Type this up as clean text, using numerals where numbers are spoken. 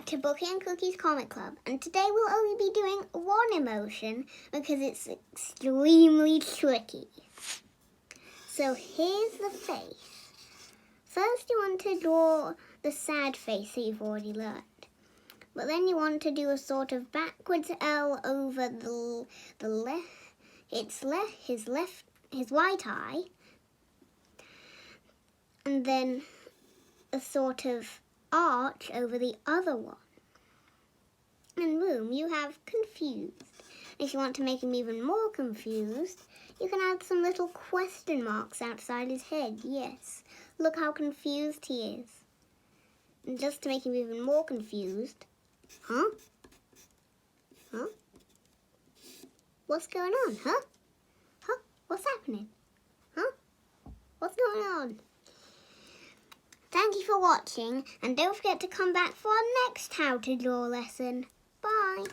back to Bookie and Cookie's Comic Club, and today we'll only be doing one emotion because it's extremely tricky. So here's the face. First you want to draw the sad face that you've already learned. But then you want to do a sort of backwards L over his right eye, and then a sort of arch over the other one. And boom, you have confused. If you want to make him even more confused, you can add some little question marks outside his head. Yes, look how confused he is. And just to make him even more confused, huh? What's going on, huh? What's happening? What's going on? Thank you for watching, and don't forget to come back for our next How to Draw lesson. Bye!